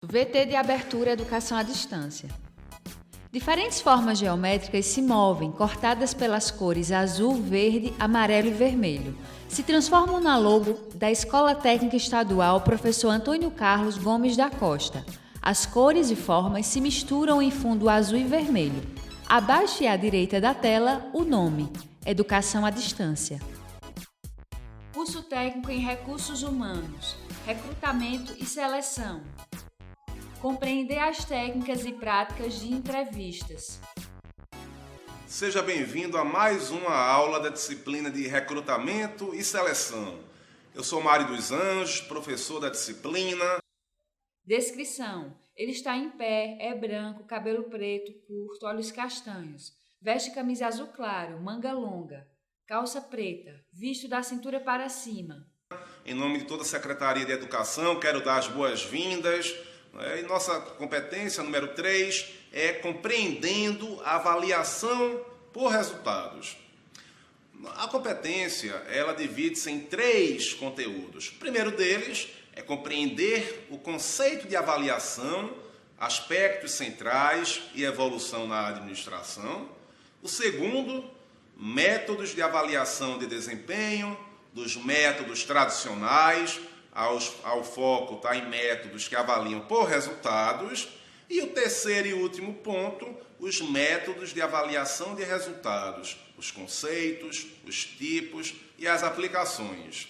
VT de abertura Educação à Distância. Diferentes formas geométricas se movem, cortadas pelas cores azul, verde, amarelo e vermelho. Se transformam na logo da Escola Técnica Estadual Professor Antônio Carlos Gomes da Costa. As cores e formas se misturam em fundo azul e vermelho. Abaixo e à direita da tela, o nome: Educação à Distância. Curso técnico em Recursos Humanos, Recrutamento e Seleção. Compreender as técnicas e práticas de entrevistas. Seja bem-vindo a mais uma aula da disciplina de Recrutamento e Seleção. Eu sou Mário dos Anjos, professor da disciplina. Descrição: ele está em pé, é branco, cabelo preto, curto, olhos castanhos. Veste camisa azul claro, manga longa, calça preta, visto da cintura para cima. Em nome de toda a Secretaria de Educação, quero dar as boas-vindas. E nossa competência número 3 é compreendendo a avaliação por resultados. A competência, ela divide-se em 3 conteúdos. O primeiro deles é compreender o conceito de avaliação, aspectos centrais e evolução na administração. O segundo, métodos de avaliação de desempenho, dos métodos tradicionais, ao foco está em métodos que avaliam por resultados. E o terceiro e último ponto, os métodos de avaliação de resultados, os conceitos, os tipos e as aplicações.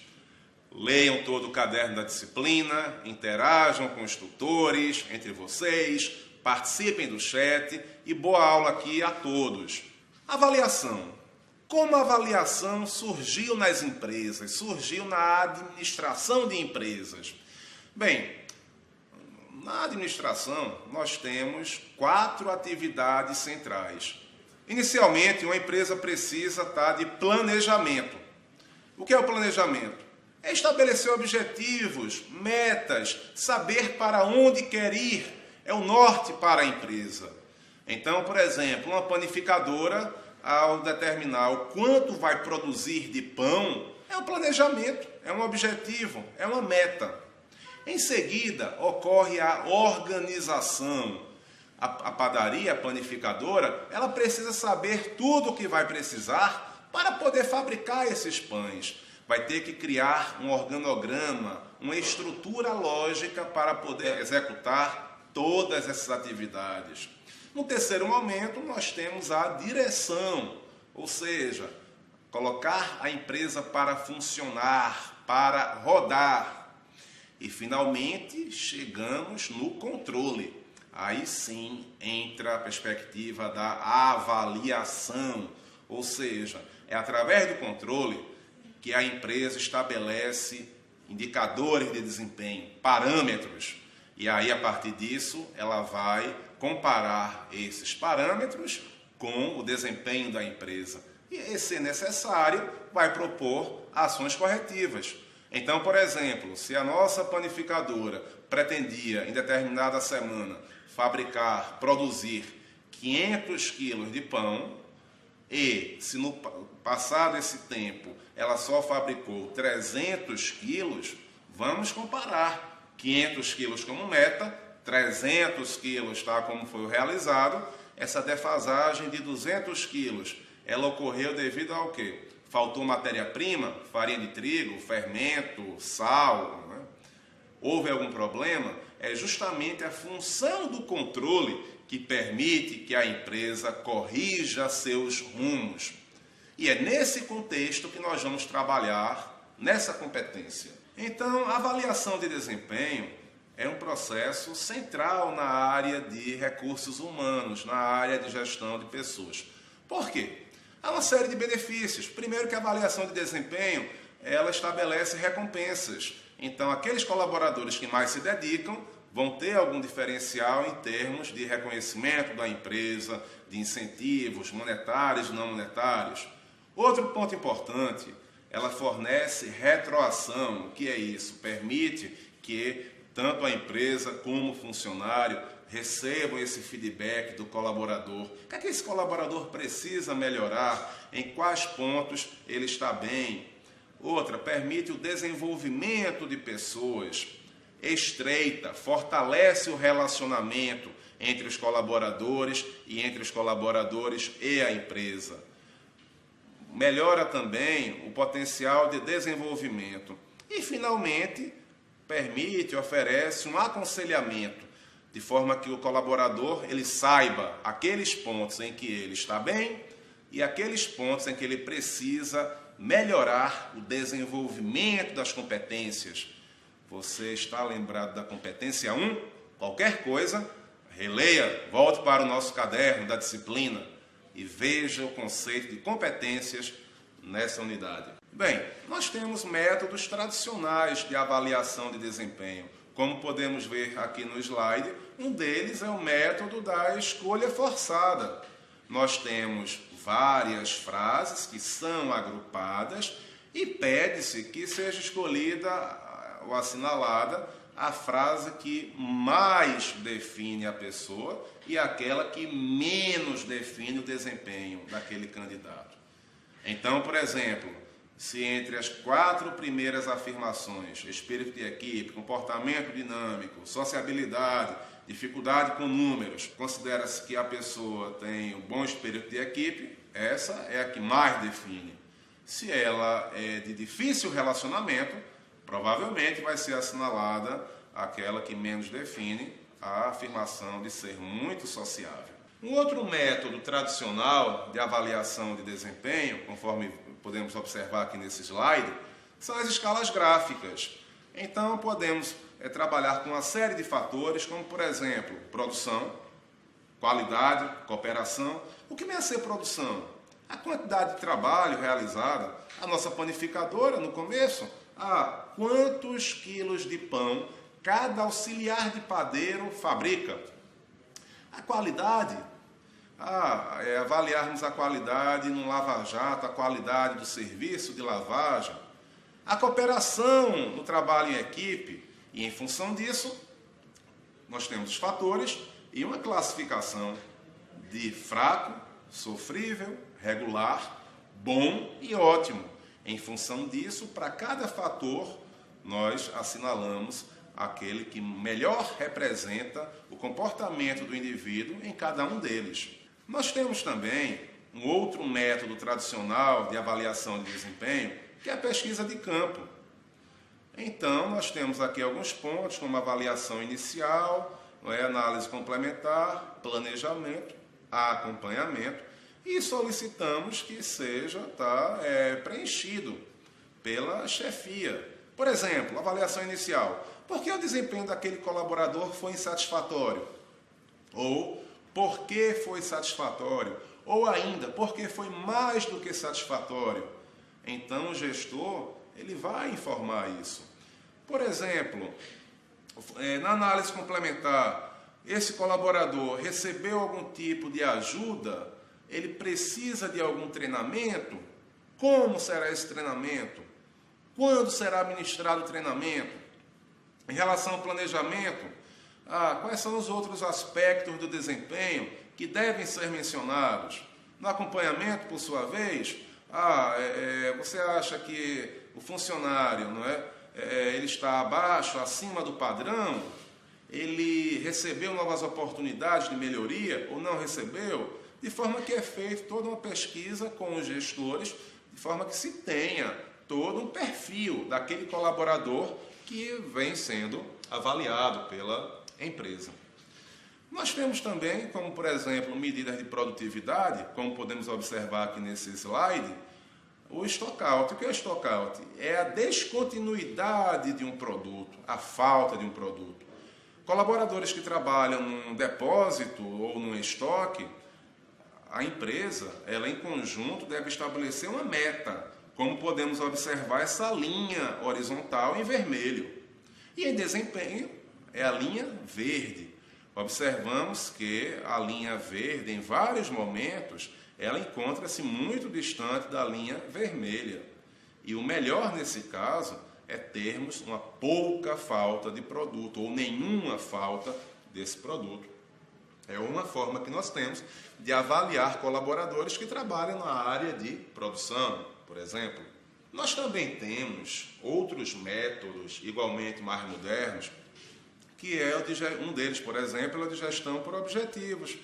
Leiam todo o caderno da disciplina, interajam com os tutores, entre vocês, participem do chat e boa aula aqui a todos. Avaliação. Como a avaliação surgiu nas empresas, surgiu na administração de empresas? Bem, na administração nós temos 4 atividades centrais. Inicialmente, uma empresa precisa de planejamento. O que é o planejamento? É estabelecer objetivos, metas, saber para onde quer ir, é o norte para a empresa. Então, por exemplo, uma panificadora, ao determinar o quanto vai produzir de pão, é um planejamento, é um objetivo, é uma meta. Em seguida, ocorre a organização. A padaria, a panificadora, ela precisa saber tudo o que vai precisar para poder fabricar esses pães. Vai ter que criar um organograma, uma estrutura lógica para poder executar todas essas atividades. No terceiro momento, nós temos a direção, ou seja, colocar a empresa para funcionar, para rodar. E, finalmente, chegamos no controle. Aí sim entra a perspectiva da avaliação, ou seja, é através do controle que a empresa estabelece indicadores de desempenho, parâmetros. E aí, a partir disso, ela vai comparar esses parâmetros com o desempenho da empresa. E, se necessário, vai propor ações corretivas. Então, por exemplo, se a nossa panificadora pretendia, em determinada semana, produzir 500 quilos de pão, e se no passado esse tempo ela só fabricou 300 quilos, vamos comparar 500 quilos como meta, 300 quilos, como foi o realizado. Essa defasagem de 200 quilos, ela ocorreu devido ao quê? Faltou matéria-prima, farinha de trigo, fermento, sal, né? Houve algum problema? É justamente a função do controle que permite que a empresa corrija seus rumos. E é nesse contexto que nós vamos trabalhar nessa competência. Então, a avaliação de desempenho é um processo central na área de recursos humanos, na área de gestão de pessoas. Por quê? Há uma série de benefícios. Primeiro que a avaliação de desempenho, ela estabelece recompensas. Então, aqueles colaboradores que mais se dedicam vão ter algum diferencial em termos de reconhecimento da empresa, de incentivos monetários e não monetários. Outro ponto importante, ela fornece retroação. O que é isso? Permite que tanto a empresa como o funcionário recebam esse feedback do colaborador. O que é que esse colaborador precisa melhorar? Em quais pontos ele está bem? Outra, permite o desenvolvimento de pessoas. estreita, fortalece o relacionamento entre os colaboradores e entre os colaboradores e a empresa. Melhora também o potencial de desenvolvimento. E, finalmente, permite, oferece um aconselhamento, de forma que o colaborador ele saiba aqueles pontos em que ele está bem e aqueles pontos em que ele precisa melhorar o desenvolvimento das competências. Você está lembrado da competência 1? Qualquer coisa, releia, volte para o nosso caderno da disciplina e veja o conceito de competências nessa unidade. Bem, nós temos métodos tradicionais de avaliação de desempenho. Como podemos ver aqui no slide, um deles é o método da escolha forçada. Nós temos várias frases que são agrupadas e pede-se que seja escolhida ou assinalada a frase que mais define a pessoa e aquela que menos define o desempenho daquele candidato. Então, por exemplo, se entre as 4 primeiras afirmações, espírito de equipe, comportamento dinâmico, sociabilidade, dificuldade com números, considera-se que a pessoa tem um bom espírito de equipe, essa é a que mais define. Se ela é de difícil relacionamento, provavelmente vai ser assinalada aquela que menos define, a afirmação de ser muito sociável. Um outro método tradicional de avaliação de desempenho, conforme podemos observar aqui nesse slide, são as escalas gráficas. Então, podemos trabalhar com uma série de fatores, como, por exemplo, produção, qualidade, cooperação. O que vem a ser produção? A quantidade de trabalho realizada. A nossa panificadora, no começo, quantos quilos de pão cada auxiliar de padeiro fabrica? A qualidade, avaliarmos a qualidade no lava-jato, a qualidade do serviço de lavagem, a cooperação no trabalho em equipe, e em função disso, nós temos os fatores e uma classificação de fraco, sofrível, regular, bom e ótimo. Em função disso, para cada fator, nós assinalamos aquele que melhor representa o comportamento do indivíduo em cada um deles. Nós temos também um outro método tradicional de avaliação de desempenho, que é a pesquisa de campo. Então, nós temos aqui alguns pontos, como avaliação inicial, análise complementar, planejamento, acompanhamento, e solicitamos que seja preenchido pela chefia. Por exemplo, avaliação inicial. Por que o desempenho daquele colaborador foi insatisfatório? Ou por que foi satisfatório? Ou ainda, por que foi mais do que satisfatório? Então, o gestor ele vai informar isso. Por exemplo, na análise complementar, esse colaborador recebeu algum tipo de ajuda? Ele precisa de algum treinamento? Como será esse treinamento? Quando será ministrado o treinamento? Em relação ao planejamento, quais são os outros aspectos do desempenho que devem ser mencionados? No acompanhamento, por sua vez, você acha que o funcionário ele está abaixo, acima do padrão? Ele recebeu novas oportunidades de melhoria ou não recebeu? De forma que é feita toda uma pesquisa com os gestores, de forma que se tenha todo um perfil daquele colaborador que vem sendo avaliado pela empresa. Nós temos também, como por exemplo, medidas de produtividade, como podemos observar aqui nesse slide, o stockout. O que é o stockout? É a descontinuidade de um produto, a falta de um produto. Colaboradores que trabalham num depósito ou num estoque, a empresa, ela em conjunto deve estabelecer uma meta, como podemos observar essa linha horizontal em vermelho. E em desempenho é a linha verde. Observamos que a linha verde, em vários momentos, ela encontra-se muito distante da linha vermelha. E o melhor nesse caso é termos uma pouca falta de produto, ou nenhuma falta desse produto. É uma forma que nós temos de avaliar colaboradores que trabalham na área de produção, por exemplo. Nós também temos outros métodos igualmente mais modernos, que é um deles, por exemplo, é o de gestão por objetivos.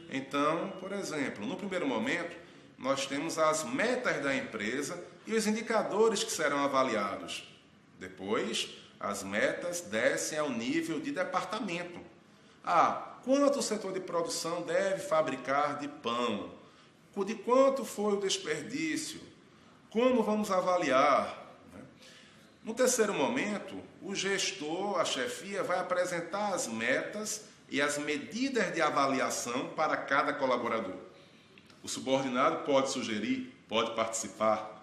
Então, por exemplo, no primeiro momento, nós temos as metas da empresa e os indicadores que serão avaliados. Depois, as metas descem ao nível de departamento. Quanto o setor de produção deve fabricar de pão? De quanto foi o desperdício? Como vamos avaliar? No terceiro momento, o gestor, a chefia, vai apresentar as metas e as medidas de avaliação para cada colaborador. O subordinado pode sugerir, pode participar.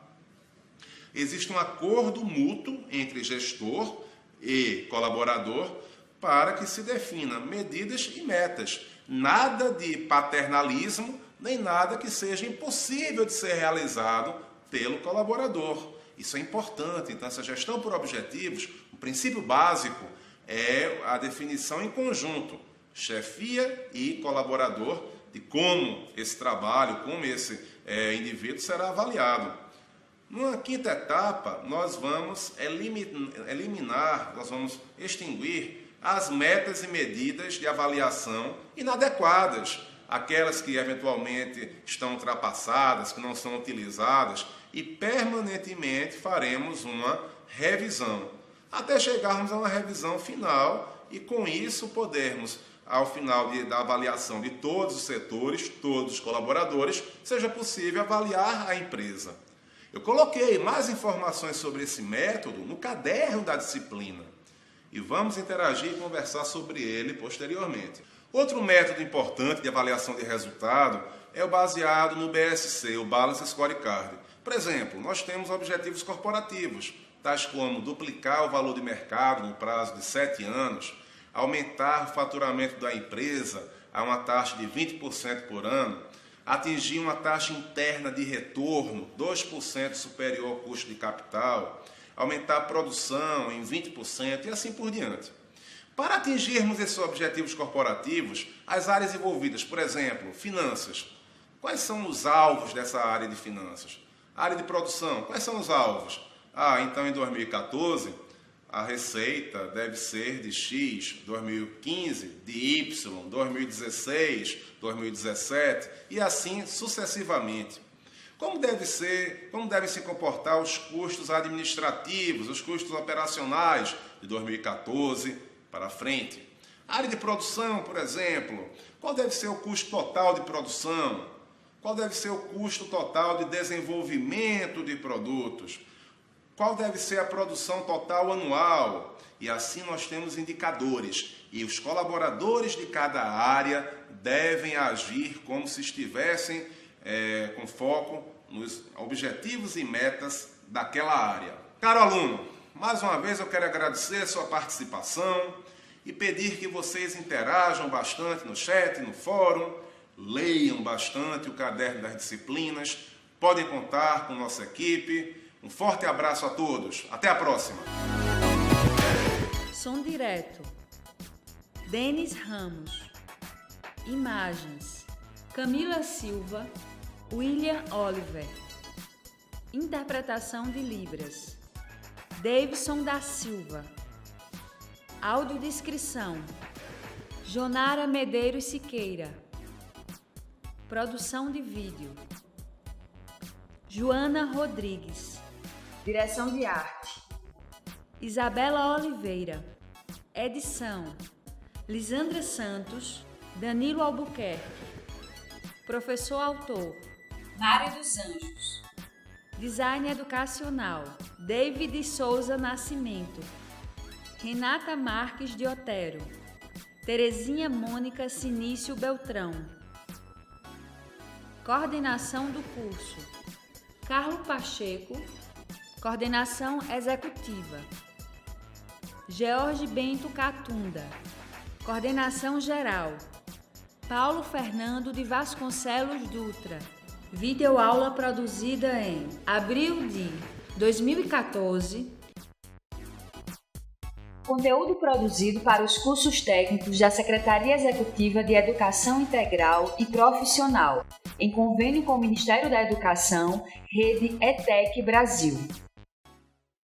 Existe um acordo mútuo entre gestor e colaborador para que se defina medidas e metas. Nada de paternalismo, nem nada que seja impossível de ser realizado pelo colaborador. Isso é importante. Então, essa gestão por objetivos, o princípio básico é a definição em conjunto, chefia e colaborador, de como esse trabalho, como esse indivíduo será avaliado. Numa quinta etapa, nós vamos eliminar, nós vamos extinguir as metas e medidas de avaliação inadequadas, aquelas que eventualmente estão ultrapassadas, que não são utilizadas, e permanentemente faremos uma revisão, até chegarmos a uma revisão final e com isso podermos, ao final da avaliação de todos os setores, todos os colaboradores, seja possível avaliar a empresa. Eu coloquei mais informações sobre esse método no caderno da disciplina e vamos interagir e conversar sobre ele posteriormente. Outro método importante de avaliação de resultado é o baseado no BSC, o Balance Scorecard. Por exemplo, nós temos objetivos corporativos, tais como duplicar o valor de mercado no prazo de 7 anos, aumentar o faturamento da empresa a uma taxa de 20% por ano, atingir uma taxa interna de retorno 2% superior ao custo de capital, aumentar a produção em 20% e assim por diante. Para atingirmos esses objetivos corporativos, as áreas envolvidas, por exemplo, finanças. Quais são os alvos dessa área de finanças? A área de produção, quais são os alvos? Então em 2014, a receita deve ser de X, 2015 de Y, 2016, 2017 e assim sucessivamente. Como devem se comportar os custos administrativos, os custos operacionais de 2014 para frente? A área de produção, por exemplo, qual deve ser o custo total de produção? Qual deve ser o custo total de desenvolvimento de produtos? Qual deve ser a produção total anual? E assim nós temos indicadores. E os colaboradores de cada área devem agir como se estivessem com foco nos objetivos e metas daquela área. Caro aluno, mais uma vez eu quero agradecer a sua participação e pedir que vocês interajam bastante no chat, no fórum, leiam bastante o caderno das disciplinas, podem contar com nossa equipe. Um forte abraço a todos. Até a próxima. Som direto. Denis Ramos. Imagens. Camila Silva. William Oliver. Interpretação de Libras. Davidson da Silva. Audiodescrição. Jonara Medeiros Siqueira. Produção de vídeo. Joana Rodrigues. Direção de arte. Isabela Oliveira. Edição. Lisandra Santos. Danilo Albuquerque. Professor autor. Mário dos Anjos. Design educacional. David Souza Nascimento. Renata Marques de Otero. Terezinha Mônica Sinício Beltrão. Coordenação do curso. Carlos Pacheco. Coordenação executiva. George Bento Catunda. Coordenação geral. Paulo Fernando de Vasconcelos Dutra. Videoaula produzida em abril de 2014. Conteúdo produzido para os cursos técnicos da Secretaria Executiva de Educação Integral e Profissional, em convênio com o Ministério da Educação, Rede ETEC Brasil.